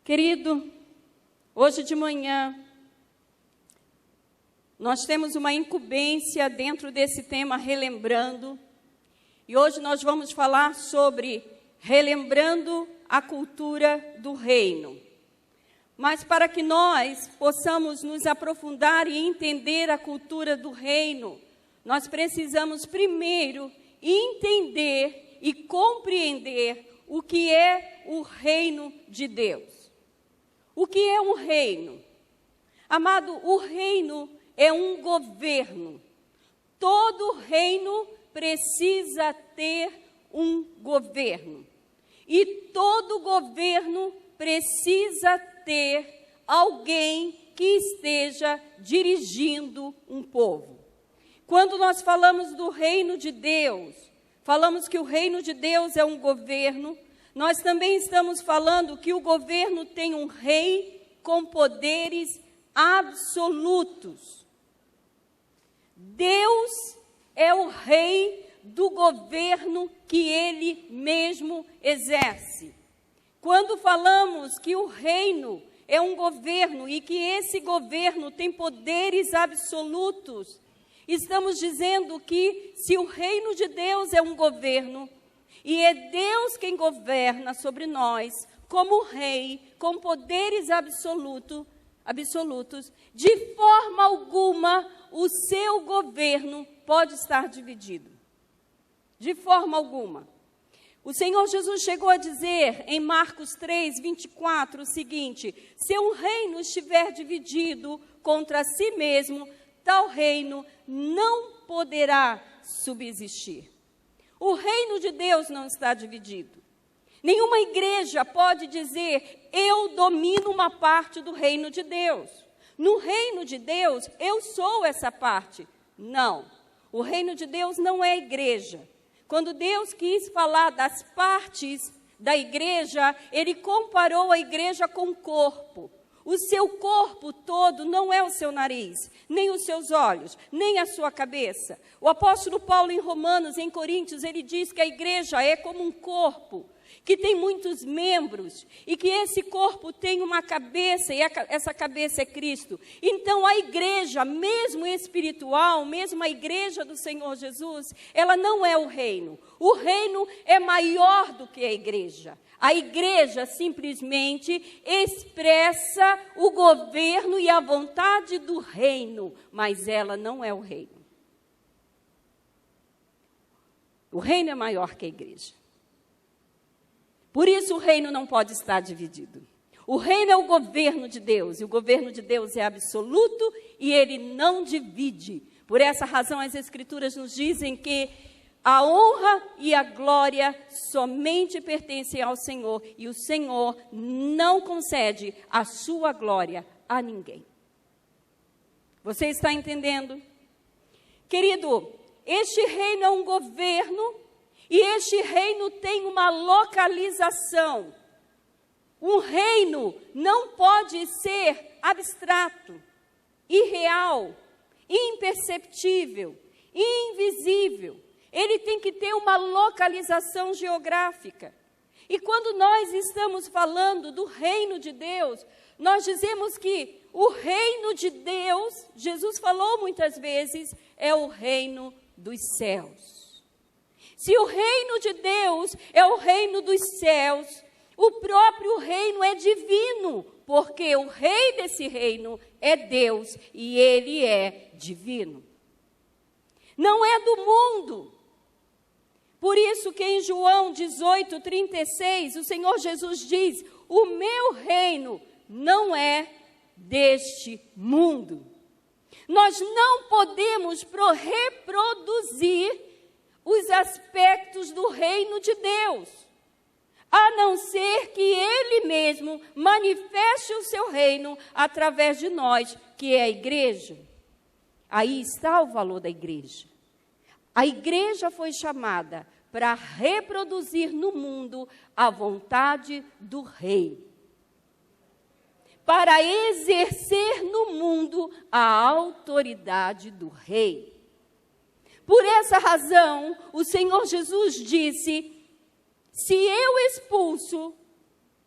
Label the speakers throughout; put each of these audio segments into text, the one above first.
Speaker 1: Querido, hoje de manhã, nós temos uma incumbência dentro desse tema Relembrando, e hoje nós vamos falar sobre relembrando a cultura do reino. Mas para que nós possamos nos aprofundar e entender a cultura do reino, nós precisamos primeiro entender e compreender o que é o reino de Deus. O que é um reino? Amado, o reino é um governo. Todo reino precisa ter um governo. E todo governo precisa ter alguém que esteja dirigindo um povo. Quando nós falamos do reino de Deus, falamos que o reino de Deus é um governo, nós também estamos falando que o governo tem um rei com poderes absolutos. Deus é o rei do governo que ele mesmo exerce. Quando falamos que o reino é um governo e que esse governo tem poderes absolutos, estamos dizendo que se o reino de Deus é um governo, e é Deus quem governa sobre nós, como rei, com poderes absolutos, de forma alguma o seu governo pode estar dividido. De forma alguma. O Senhor Jesus chegou a dizer em Marcos 3, 24 o seguinte: se um reino estiver dividido contra si mesmo, tal reino não poderá subsistir. O reino de Deus não está dividido. Nenhuma igreja pode dizer, eu domino uma parte do reino de Deus. No reino de Deus, eu sou essa parte. Não, o reino de Deus não é igreja. Quando Deus quis falar das partes da igreja, Ele comparou a igreja com o corpo. O seu corpo todo não é o seu nariz, nem os seus olhos, nem a sua cabeça. O apóstolo Paulo, em Romanos, em Coríntios, ele diz que a igreja é como um corpo, que tem muitos membros, e que esse corpo tem uma cabeça, e essa cabeça é Cristo. Então, a igreja, mesmo espiritual, mesmo a igreja do Senhor Jesus, ela não é o reino. O reino é maior do que a igreja. A igreja simplesmente expressa o governo e a vontade do reino, mas ela não é o reino. O reino é maior que a igreja. Por isso o reino não pode estar dividido. O reino é o governo de Deus, e o governo de Deus é absoluto e ele não divide. Por essa razão as Escrituras nos dizem que a honra e a glória somente pertencem ao Senhor, e o Senhor não concede a sua glória a ninguém. Você está entendendo? Querido, este reino é um governo, e este reino tem uma localização. Um reino não pode ser abstrato, irreal, imperceptível, invisível. Ele tem que ter uma localização geográfica. E quando nós estamos falando do reino de Deus, nós dizemos que o reino de Deus, Jesus falou muitas vezes, é o reino dos céus. Se o reino de Deus é o reino dos céus, o próprio reino é divino, porque o rei desse reino é Deus e ele é divino. Não é do mundo. Por isso que em João 18:36, o Senhor Jesus diz, o meu reino não é deste mundo. Nós não podemos reproduzir os aspectos do reino de Deus, a não ser que Ele mesmo manifeste o seu reino através de nós, que é a igreja. Aí está o valor da igreja. A igreja foi chamada para reproduzir no mundo a vontade do rei, para exercer no mundo a autoridade do rei. Por essa razão, o Senhor Jesus disse, se eu expulso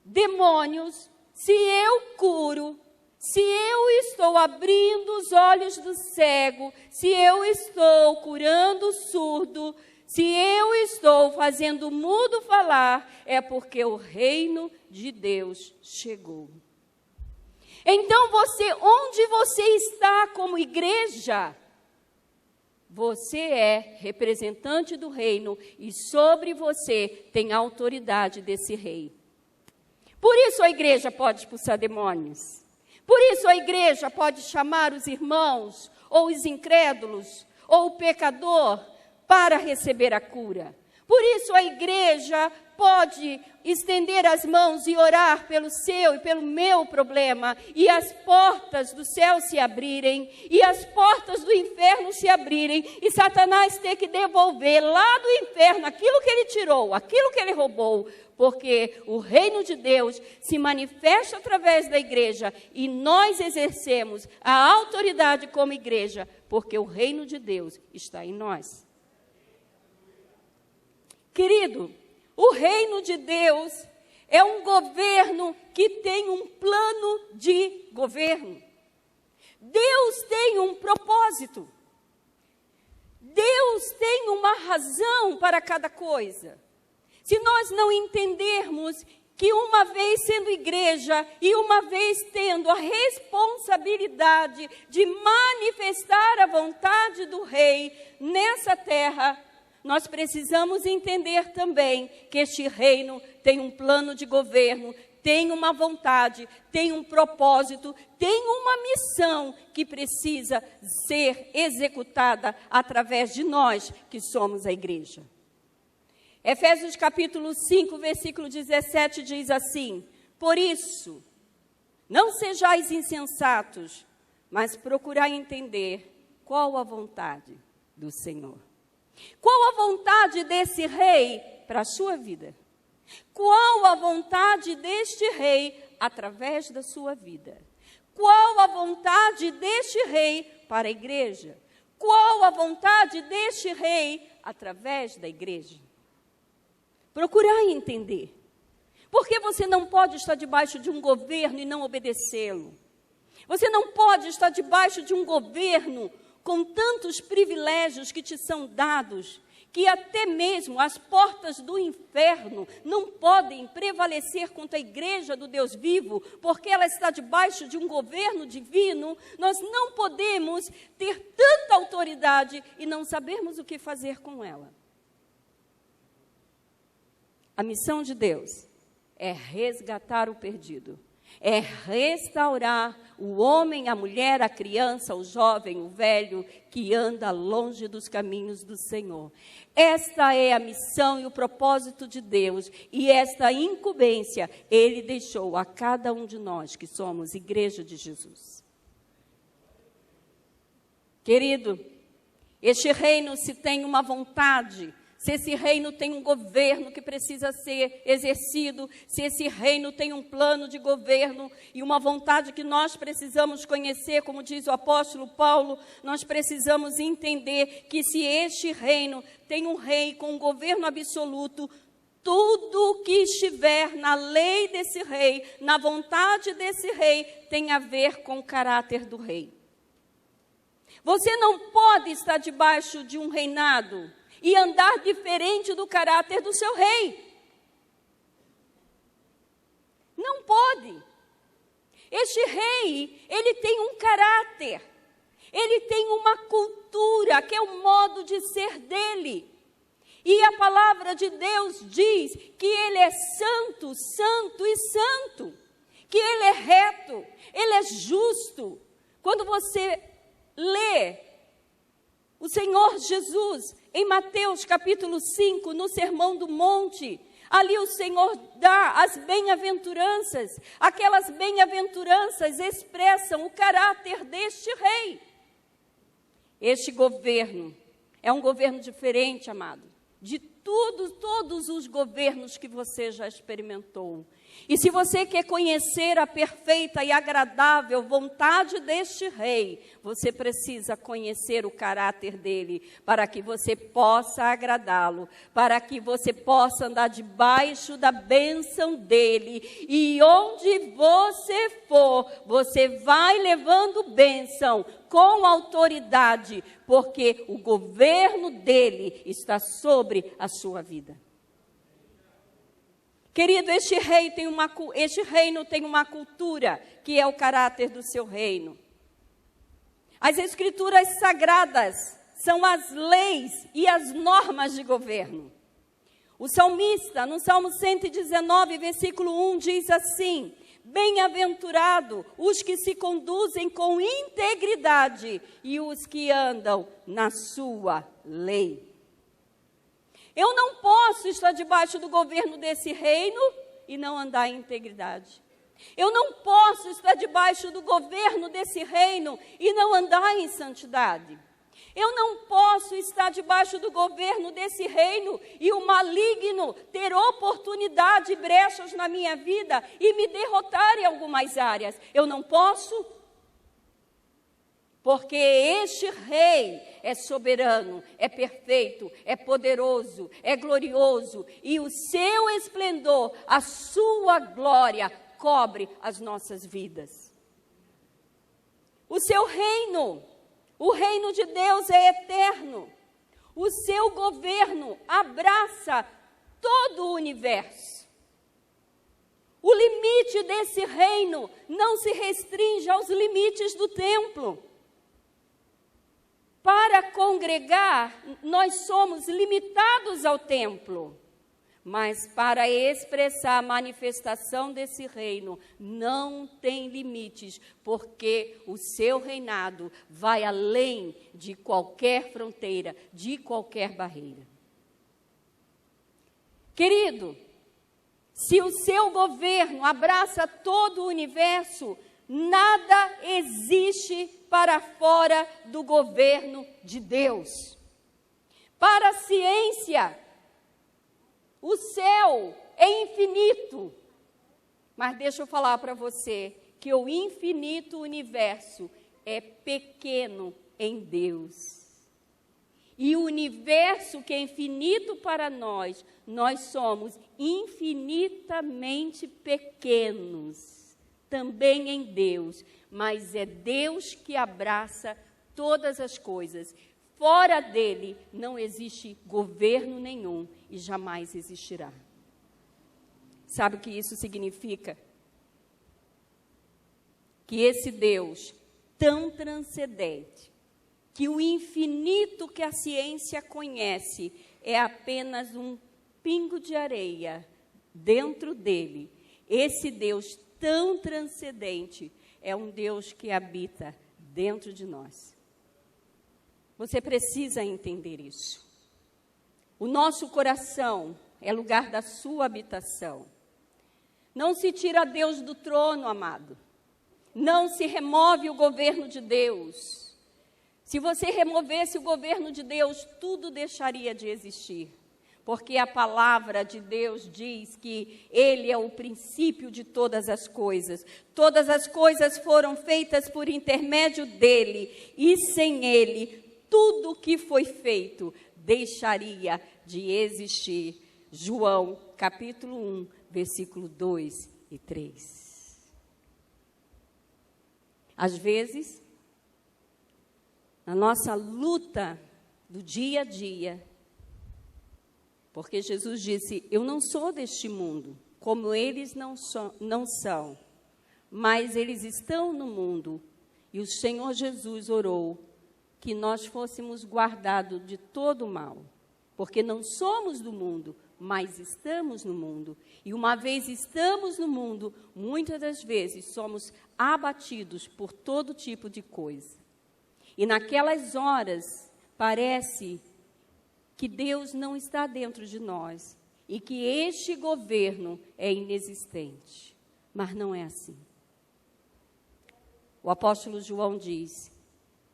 Speaker 1: demônios, se eu curo, se eu estou abrindo os olhos do cego, se eu estou curando o surdo, se eu estou fazendo o mudo falar, é porque o reino de Deus chegou. Então onde você está como igreja, você é representante do reino e sobre você tem a autoridade desse rei. Por isso a igreja pode expulsar demônios. Por isso a igreja pode chamar os irmãos, ou os incrédulos, ou o pecador, para receber a cura. Por isso a igreja pode estender as mãos e orar pelo seu e pelo meu problema, e as portas do céu se abrirem, e as portas do inferno se abrirem, e Satanás ter que devolver lá do inferno aquilo que ele tirou, aquilo que ele roubou, porque o reino de Deus se manifesta através da igreja, e nós exercemos a autoridade como igreja, porque o reino de Deus está em nós. Querido, o reino de Deus é um governo que tem um plano de governo. Deus tem um propósito. Deus tem uma razão para cada coisa. Se nós não entendermos que uma vez sendo igreja e uma vez tendo a responsabilidade de manifestar a vontade do Rei nessa terra, nós precisamos entender também que este reino tem um plano de governo, tem uma vontade, tem um propósito, tem uma missão que precisa ser executada através de nós, que somos a igreja. Efésios capítulo 5, versículo 17 diz assim: por isso, não sejais insensatos, mas procurai entender qual a vontade do Senhor. Qual a vontade desse rei para a sua vida? Qual a vontade deste rei através da sua vida? Qual a vontade deste rei para a igreja? Qual a vontade deste rei através da igreja? Procurar entender. Porque você não pode estar debaixo de um governo e não obedecê-lo. Você não pode estar debaixo de um governo com tantos privilégios que te são dados, que até mesmo as portas do inferno não podem prevalecer contra a igreja do Deus vivo, porque ela está debaixo de um governo divino. Nós não podemos ter tanta autoridade e não sabermos o que fazer com ela. A missão de Deus é resgatar o perdido. É restaurar o homem, a mulher, a criança, o jovem, o velho, que anda longe dos caminhos do Senhor. Esta é a missão e o propósito de Deus, e esta incumbência Ele deixou a cada um de nós, que somos igreja de Jesus. Querido, este reino, se tem uma vontade, se esse reino tem um governo que precisa ser exercido, se esse reino tem um plano de governo e uma vontade que nós precisamos conhecer, como diz o apóstolo Paulo, nós precisamos entender que se este reino tem um rei com um governo absoluto, tudo que estiver na lei desse rei, na vontade desse rei, tem a ver com o caráter do rei. Você não pode estar debaixo de um reinado e andar diferente do caráter do seu rei. Não pode. Este rei, ele tem um caráter, ele tem uma cultura, que é o modo de ser dele. E a palavra de Deus diz que ele é santo, santo e santo, que ele é reto, ele é justo. Quando você lê o Senhor Jesus em Mateus capítulo 5, no Sermão do Monte, ali o Senhor dá as bem-aventuranças. Aquelas bem-aventuranças expressam o caráter deste rei. Este governo é um governo diferente, amado, de todos os governos que você já experimentou. E se você quer conhecer a perfeita e agradável vontade deste rei, você precisa conhecer o caráter dele, para que você possa agradá-lo, para que você possa andar debaixo da bênção dele. E onde você for, você vai levando bênção com autoridade, porque o governo dele está sobre a sua vida. Querido, este reino tem uma cultura, que é o caráter do seu reino. As escrituras sagradas são as leis e as normas de governo. O salmista, no Salmo 119, versículo 1, diz assim: bem-aventurado os que se conduzem com integridade e os que andam na sua lei. Eu não posso estar debaixo do governo desse reino e não andar em integridade. Eu não posso estar debaixo do governo desse reino e não andar em santidade. Eu não posso estar debaixo do governo desse reino e o maligno ter oportunidade e brechas na minha vida e me derrotar em algumas áreas. Eu não posso. Porque este rei é soberano, é perfeito, é poderoso, é glorioso, e o seu esplendor, a sua glória, cobre as nossas vidas. O seu reino, o reino de Deus é eterno. O seu governo abraça todo o universo. O limite desse reino não se restringe aos limites do templo. Para congregar, nós somos limitados ao templo, mas para expressar a manifestação desse reino, não tem limites, porque o seu reinado vai além de qualquer fronteira, de qualquer barreira. Querido, se o seu governo abraça todo o universo, nada existe para fora do governo de Deus. Para a ciência, o céu é infinito. Mas deixa eu falar para você que o infinito universo é pequeno em Deus. E o universo que é infinito para nós, nós somos infinitamente pequenos. Também em Deus, mas é Deus que abraça todas as coisas. Fora dele não existe governo nenhum e jamais existirá. Sabe o que isso significa? Que esse Deus tão transcendente, que o infinito que a ciência conhece é apenas um pingo de areia dentro dele. Esse Deus tão transcendente é um Deus que habita dentro de nós. Você precisa entender isso. O nosso coração é lugar da sua habitação. Não se tira Deus do trono, amado. Não se remove o governo de Deus. Se você removesse o governo de Deus, tudo deixaria de existir. Porque a palavra de Deus diz que Ele é o princípio de todas as coisas. Todas as coisas foram feitas por intermédio dEle. E sem Ele, tudo que foi feito deixaria de existir. João, capítulo 1, versículo 2 e 3. Às vezes, na nossa luta do dia a dia, porque Jesus disse, eu não sou deste mundo, como eles não são, mas eles estão no mundo. E o Senhor Jesus orou que nós fôssemos guardados de todo o mal, porque não somos do mundo, mas estamos no mundo. E uma vez estamos no mundo, muitas das vezes somos abatidos por todo tipo de coisa. E naquelas horas, parece que Deus não está dentro de nós e que este governo é inexistente. Mas não é assim. O apóstolo João diz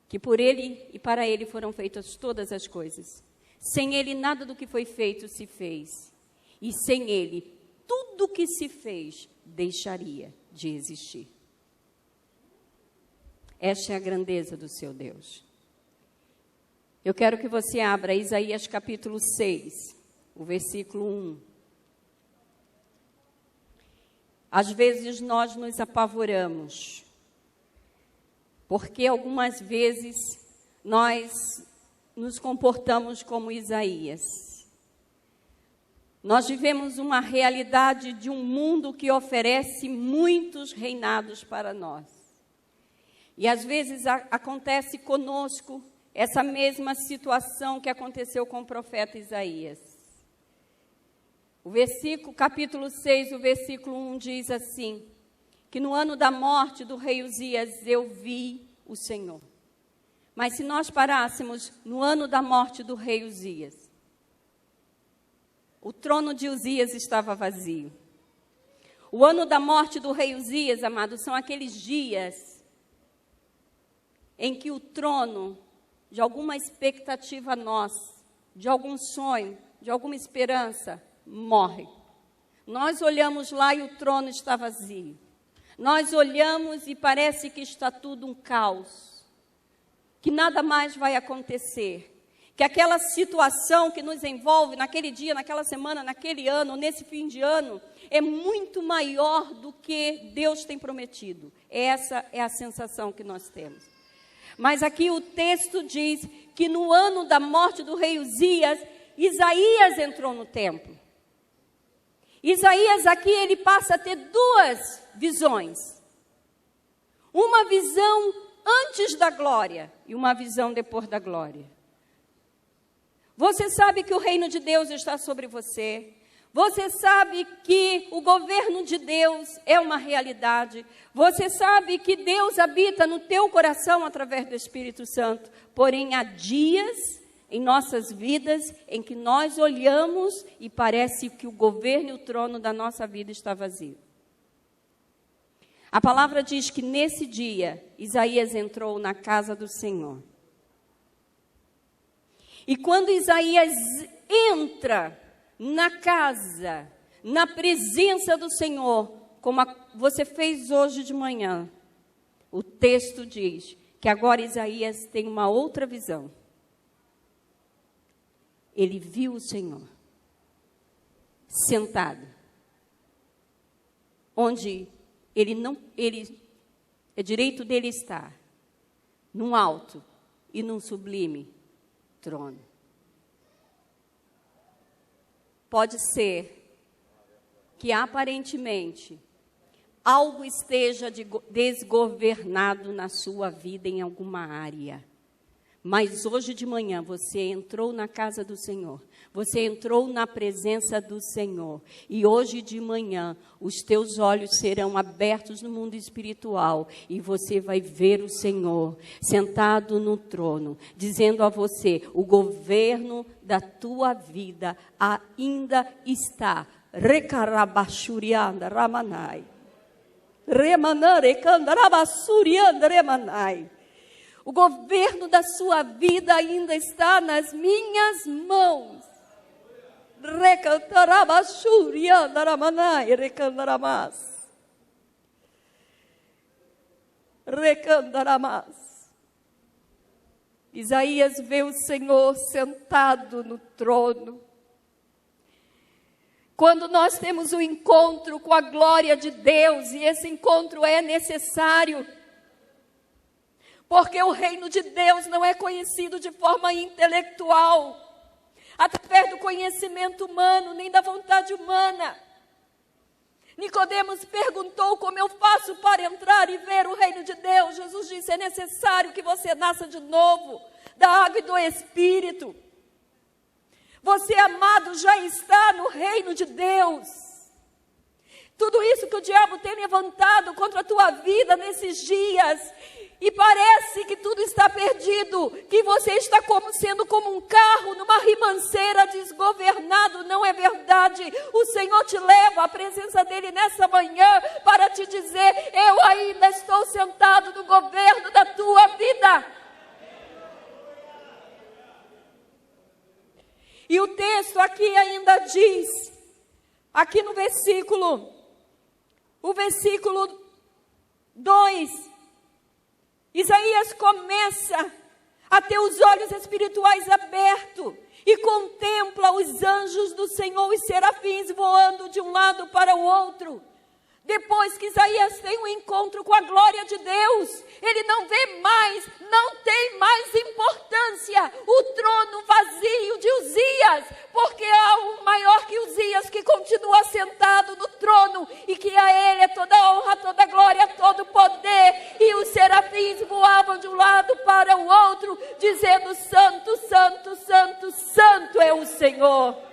Speaker 1: que por ele e para ele foram feitas todas as coisas. Sem ele, nada do que foi feito se fez. E sem ele, tudo tudo que se fez deixaria de existir. Esta é a grandeza do seu Deus. Eu quero que você abra Isaías capítulo 6, o versículo 1. Às vezes nós nos apavoramos, porque algumas vezes nós nos comportamos como Isaías. Nós vivemos uma realidade de um mundo que oferece muitos reinados para nós. E às vezes acontece conosco essa mesma situação que aconteceu com o profeta Isaías. Capítulo 6, o versículo 1 diz assim, que no ano da morte do rei Uzias eu vi o Senhor. Mas se nós parássemos no ano da morte do rei Uzias, o trono de Uzias estava vazio. O ano da morte do rei Uzias, amados, são aqueles dias em que o trono de alguma expectativa nossa, de algum sonho, de alguma esperança, morre. Nós olhamos lá e o trono está vazio. Nós olhamos e parece que está tudo um caos, que nada mais vai acontecer, que aquela situação que nos envolve naquele dia, naquela semana, naquele ano, nesse fim de ano, é muito maior do que Deus tem prometido. Essa é a sensação que nós temos. Mas aqui o texto diz que no ano da morte do rei Uzias, Isaías entrou no templo. Isaías aqui, ele passa a ter duas visões. Uma visão antes da glória e uma visão depois da glória. Você sabe que o reino de Deus está sobre você. Você sabe que o governo de Deus é uma realidade. Você sabe que Deus habita no teu coração através do Espírito Santo. Porém, há dias em nossas vidas em que nós olhamos e parece que o governo e o trono da nossa vida está vazio. A palavra diz que nesse dia, Isaías entrou na casa do Senhor. E quando Isaías entra na casa, na presença do Senhor, como você fez hoje de manhã, o texto diz que agora Isaías tem uma outra visão. Ele viu o Senhor sentado, onde é direito dele estar, num alto e num sublime trono. Pode ser que aparentemente algo esteja desgovernado na sua vida em alguma área. Mas hoje de manhã você entrou na casa do Senhor, você entrou na presença do Senhor. E hoje de manhã os teus olhos serão abertos no mundo espiritual e você vai ver o Senhor sentado no trono, dizendo a você, o governo da tua vida ainda está. Recarabachurianda ramanai. Remanare candarabasurianda remanai. O governo da sua vida ainda está nas minhas mãos. Recantarabachuriandaramanai, recandaramas. Recandaramas. Isaías vê o Senhor sentado no trono. Quando nós temos um encontro com a glória de Deus, e esse encontro é necessário, porque o reino de Deus não é conhecido de forma intelectual, através do conhecimento humano, nem da vontade humana. Nicodemos perguntou, como eu faço para entrar e ver o reino de Deus? Jesus disse, é necessário que você nasça de novo, da água e do Espírito. Você, amado, já está no reino de Deus. Tudo isso que o diabo tem levantado contra a tua vida nesses dias, e parece que tudo está perdido, que você está sendo como um carro numa ribanceira desgovernado. Não é verdade. O Senhor te leva à presença dele nessa manhã para te dizer, eu ainda estou sentado no governo da tua vida. E o texto aqui ainda diz, aqui no versículo 2, Isaías começa a ter os olhos espirituais abertos e contempla os anjos do Senhor, os serafins voando de um lado para o outro. Depois que Isaías tem um encontro com a glória de Deus, ele não vê mais, não tem mais importância o trono vazio de Uzias, porque há um maior que Uzias que continua sentado no trono e que a ele é toda a honra, toda a glória, todo o poder. E os serafins voavam de um lado para o outro, dizendo: Santo, Santo, Santo, Santo é o Senhor.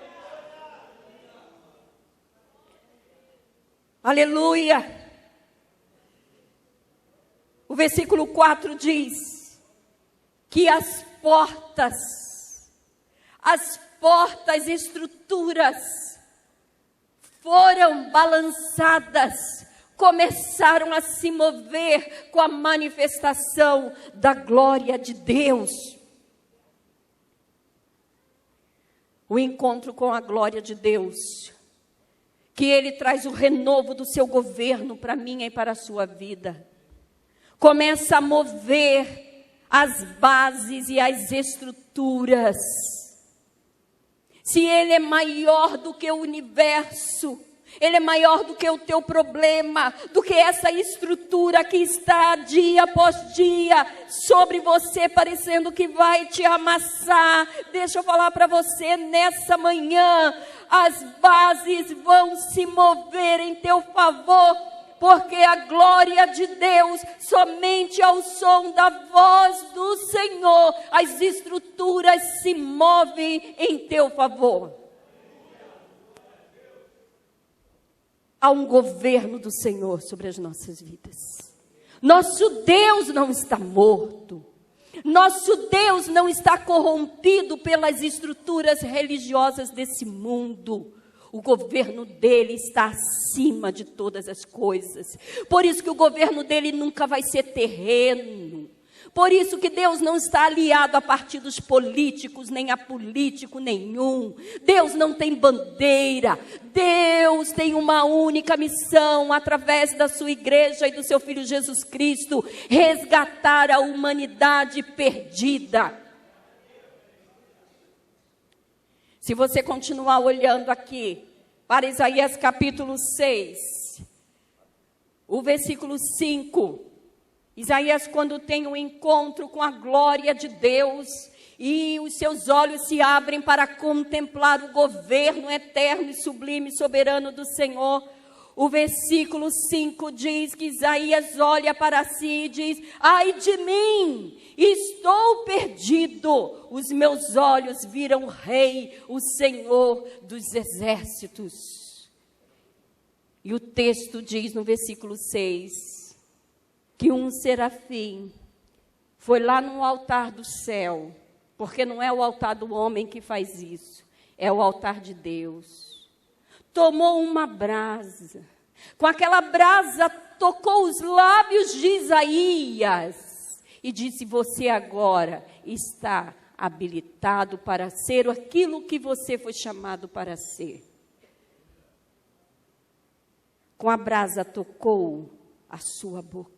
Speaker 1: Aleluia! O versículo 4 diz que as portas, estruturas foram balançadas, começaram a se mover com a manifestação da glória de Deus. O encontro com a glória de Deus, que Ele traz o renovo do seu governo para mim e para a sua vida. Começa a mover as bases e as estruturas. Se Ele é maior do que o universo, Ele é maior do que o teu problema, do que essa estrutura que está dia após dia sobre você, parecendo que vai te amassar. Deixa eu falar para você nessa manhã, as bases vão se mover em teu favor, porque a glória de Deus, somente ao som da voz do Senhor, as estruturas se movem em teu favor. Há um governo do Senhor sobre as nossas vidas. Nosso Deus não está morto. Nosso Deus não está corrompido pelas estruturas religiosas desse mundo. O governo dele está acima de todas as coisas. Por isso que o governo dele nunca vai ser terreno. Por isso que Deus não está aliado a partidos políticos, nem a político nenhum. Deus não tem bandeira. Deus tem uma única missão, através da sua igreja e do seu Filho Jesus Cristo, resgatar a humanidade perdida. Se você continuar olhando aqui para Isaías capítulo 6, o versículo 5, Isaías, quando tem um encontro com a glória de Deus e os seus olhos se abrem para contemplar o governo eterno e sublime e soberano do Senhor, o versículo 5 diz que Isaías olha para si e diz: ai de mim, estou perdido, os meus olhos viram o Rei, o Senhor dos exércitos. E o texto diz no versículo 6, que um serafim foi lá no altar do céu, porque não é o altar do homem que faz isso, é o altar de Deus. Tomou uma brasa, com aquela brasa tocou os lábios de Isaías e disse: você agora está habilitado para ser aquilo que você foi chamado para ser. Com a brasa tocou a sua boca.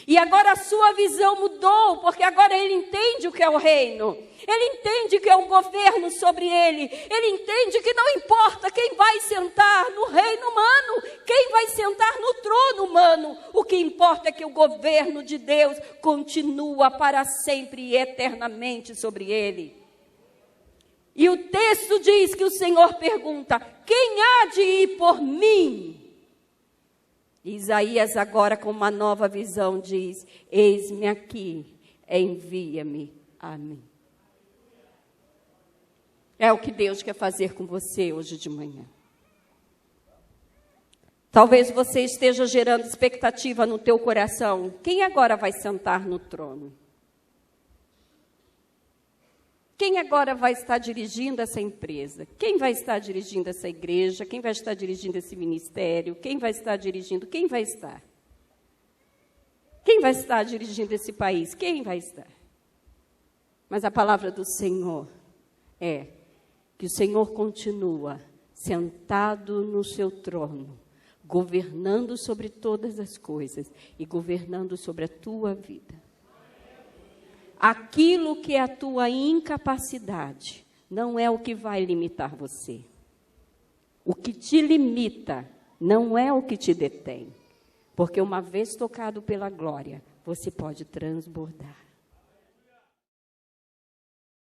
Speaker 1: E agora a sua visão mudou, porque agora ele entende o que é o reino. Ele entende que é um governo sobre ele. Ele entende que não importa quem vai sentar no reino humano, quem vai sentar no trono humano. O que importa é que o governo de Deus continua para sempre e eternamente sobre ele. E o texto diz que o Senhor pergunta: quem há de ir por mim? Isaías agora, com uma nova visão, diz: eis-me aqui, envia-me a mim. É o que Deus quer fazer com você hoje de manhã. Talvez você esteja gerando expectativa no teu coração. Quem agora vai sentar no trono? Quem agora vai estar dirigindo essa empresa? Quem vai estar dirigindo essa igreja? Quem vai estar dirigindo esse ministério? Quem vai estar dirigindo? Quem vai estar? Quem vai estar dirigindo esse país? Quem vai estar? Mas a palavra do Senhor é que o Senhor continua sentado no seu trono, governando sobre todas as coisas e governando sobre a tua vida. Aquilo que é a tua incapacidade não é o que vai limitar você. O que te limita não é o que te detém. Porque uma vez tocado pela glória, você pode transbordar.